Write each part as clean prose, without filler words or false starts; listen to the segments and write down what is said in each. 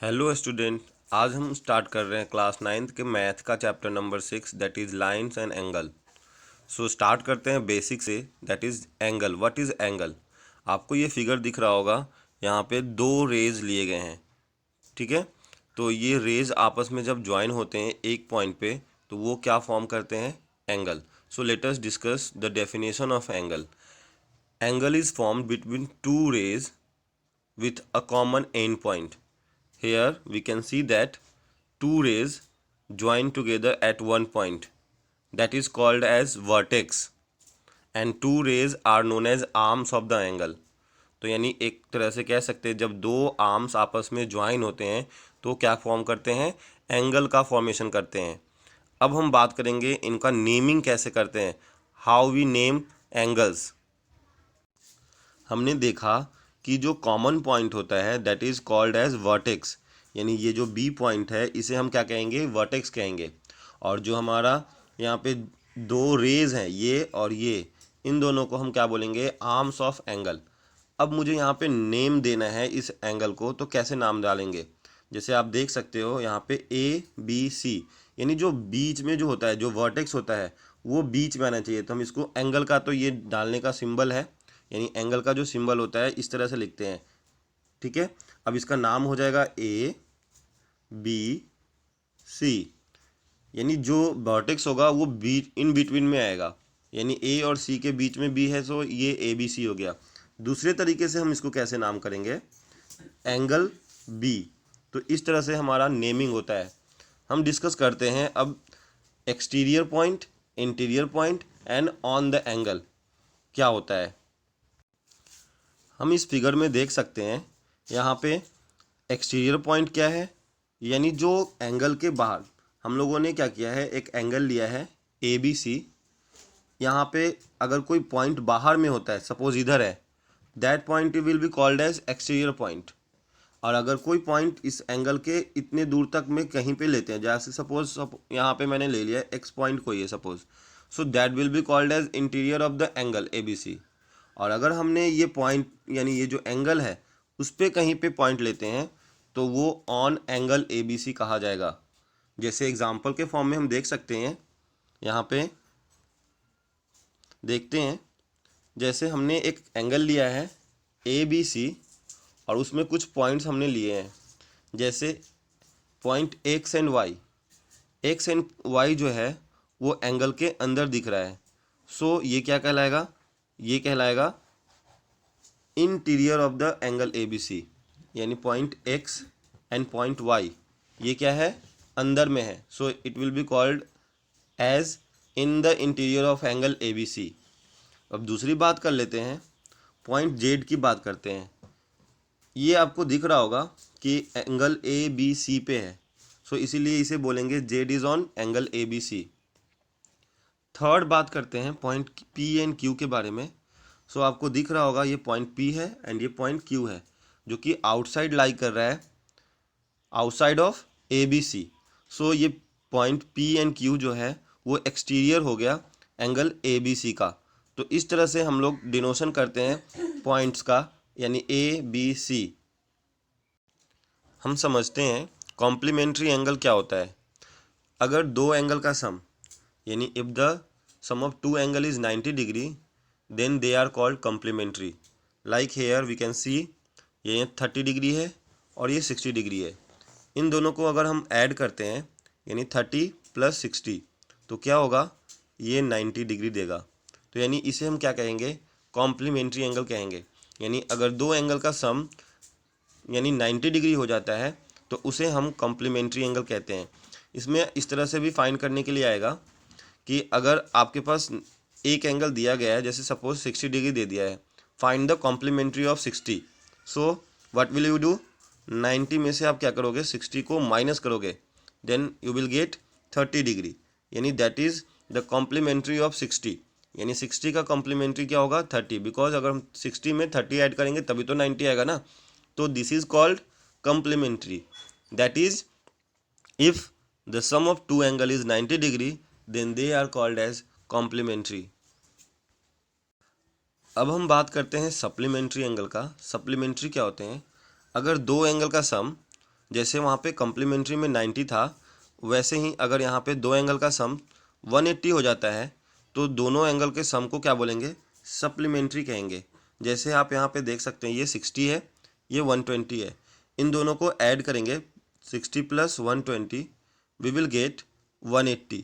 Hello student. आज हम start कर रहे हैं क्लास 9th के मैथ का chapter number 6 that is lines and angle. So start करते हैं बेसिक से, that is angle. What is angle? आपको ये फिगर दिख रहा होगा, यहाँ पे दो रेज लिए गए हैं, ठीक है। तो ये रेज आपस में जब ज्वाइन होते हैं एक पॉइंट पे तो वो क्या फॉर्म करते हैं? Angle. So let us discuss the definition of angle. Angle is formed between two rays with a common end point. Here we can see that two rays join together at one point, that is called as vertex, and two rays are known as arms of the angle. तो यानी एक तरह से कह सकते हैं जब दो आर्म्स आपस में ज्वाइन होते हैं तो क्या फॉर्म करते हैं? एंगल का फॉर्मेशन करते हैं। अब हम बात करेंगे इनका नेमिंग कैसे करते हैं, हाउ वी नेम एंगल्स। हमने देखा कि जो कॉमन पॉइंट होता है that is called as vertex, यानी ये जो बी पॉइंट है इसे हम क्या कहेंगे? वर्टेक्स कहेंगे। और जो हमारा यहाँ पे दो रेज हैं ये और ये, इन दोनों को हम क्या बोलेंगे? Arms of angle. अब मुझे यहाँ पे नेम देना है इस एंगल को, तो कैसे नाम डालेंगे? जैसे आप देख सकते हो यहाँ पे ABC, यानी जो बीच में जो होता है, जो वर्टेक्स होता है वो बीच में आना चाहिए। तो हम इसको एंगल का, तो ये डालने का सिंबल है, यानी एंगल का जो सिंबल होता है इस तरह से लिखते हैं, ठीक है। अब इसका नाम हो जाएगा ABC, यानी जो वर्टेक्स होगा वो बीच इन बिटवीन में आएगा, यानी ए और सी के बीच में बी है, सो ये ABC हो गया। दूसरे तरीके से हम इसको कैसे नाम करेंगे? Angle B. तो इस तरह से हमारा नेमिंग होता है। हम डिस्कस करते हैं अब exterior point, interior point and on the angle क्या होता है। हम इस फिगर में देख सकते हैं यहाँ पे एक्सटीरियर पॉइंट क्या है, यानी जो एंगल के बाहर हम लोगों ने क्या किया है, एक एंगल लिया है ABC। यहाँ पे अगर कोई पॉइंट बाहर में होता है, सपोज इधर है, that point will be called as exterior point. और अगर कोई पॉइंट इस एंगल के इतने दूर तक में कहीं पे लेते हैं, जैसे सपोज यहाँ पे मैंने ले लिया एक्स पॉइंट को, ये suppose, so that will be called as interior of the angle ABC। और अगर हमने ये पॉइंट यानी ये जो एंगल है उस पर कहीं पे पॉइंट लेते हैं तो वो ऑन एंगल ABC कहा जाएगा। जैसे एग्जांपल के फॉर्म में हम देख सकते हैं, यहाँ पे देखते हैं, जैसे हमने एक एंगल लिया है ABC और उसमें कुछ पॉइंट्स हमने लिए हैं, जैसे पॉइंट एक्स एंड वाई जो है वो एंगल के अंदर दिख रहा है। सो ये क्या कहलाएगा? ये कहलाएगा interior of the angle ABC, यानी point x and point y ये क्या है? अंदर में है। So it will be called as in the interior of angle ABC। अब दूसरी बात कर लेते हैं, पॉइंट जेड की बात करते हैं। ये आपको दिख रहा होगा कि एंगल ABC पे है, सो इसीलिए इसे बोलेंगे Z is on angle ABC। Third बात करते हैं पॉइंट P एंड Q के बारे में। सो आपको दिख रहा होगा ये पॉइंट P है एंड ये पॉइंट Q है, जो कि आउटसाइड लाई कर रहा है, आउटसाइड ऑफ ABC। सो ये पॉइंट P एंड Q जो है वो एक्सटीरियर हो गया एंगल ABC का। तो इस तरह से हम लोग डिनोशन करते हैं पॉइंट्स का, यानी ABC। हम समझते हैं कॉम्प्लीमेंट्री एंगल क्या होता है। अगर दो एंगल का सम, यानी if the sum of two angle is 90 degree then they are called complementary. Like here we can see, ये 30 डिग्री है और ये 60 डिग्री है। इन दोनों को अगर हम ऐड करते हैं, यानी 30 + 60, तो क्या होगा? ये 90 डिग्री देगा। तो यानी इसे हम क्या कहेंगे? कॉम्प्लीमेंट्री एंगल कहेंगे। यानी अगर दो एंगल का सम यानी 90 डिग्री हो जाता है तो उसे हम कॉम्प्लीमेंट्री एंगल कहते हैं। इसमें इस तरह से भी फाइंड करने के लिए आएगा कि अगर आपके पास एक एंगल दिया गया है, जैसे सपोज 60 डिग्री दे दिया है, find the complementary of 60। So what will you do? 90 में से आप क्या करोगे? 60 को माइनस करोगे, then you will get 30 degree, यानी that is the complementary of 60। यानी 60 का कॉम्प्लीमेंट्री क्या होगा? 30, बिकॉज अगर हम 60 में 30 ऐड करेंगे तभी तो 90 आएगा ना। तो this is called complementary, that is if the sum of two angle is 90 degree then they are called as complementary। अब हम बात करते हैं सप्लीमेंट्री एंगल का। सप्लीमेंट्री क्या होते हैं? अगर दो एंगल का सम जैसे वहाँ पे कॉम्प्लीमेंट्री में 90 था, वैसे ही अगर यहाँ पे दो एंगल का सम 180 हो जाता है तो दोनों एंगल के सम को क्या बोलेंगे, सप्लीमेंट्री कहेंगे। जैसे आप यहाँ पे देख सकते हैं ये 60 है, ये 120 है, इन दोनों को ऐड करेंगे 60 + 120 वी विल गेट 180,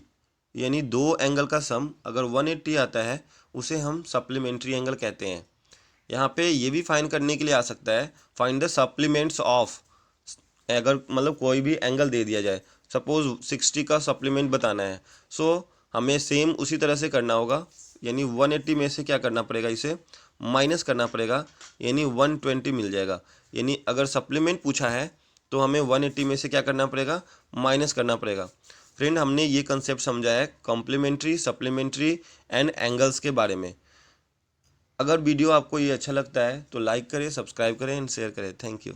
यानी दो एंगल का सम अगर 180 आता है उसे हम सप्लीमेंट्री एंगल कहते हैं। यहाँ पे ये भी फाइंड करने के लिए आ सकता है, फाइंड द सप्लीमेंट्स ऑफ, अगर मतलब कोई भी एंगल दे दिया जाए, सपोज 60 का सप्लीमेंट बताना है, सो हमें सेम उसी तरह से करना होगा, यानी 180 में से क्या करना पड़ेगा, इसे माइनस करना पड़ेगा, यानी 120 मिल जाएगा। यानी अगर सप्लीमेंट पूछा है तो हमें 180 में से क्या करना पड़ेगा, माइनस करना पड़ेगा। फ्रेंड, हमने ये कंसेप्ट समझा है कॉम्प्लीमेंट्री, सप्लीमेंट्री एंड एंगल्स के बारे में। अगर वीडियो आपको ये अच्छा लगता है तो लाइक करें, सब्सक्राइब करें एंड शेयर करें। Thank you.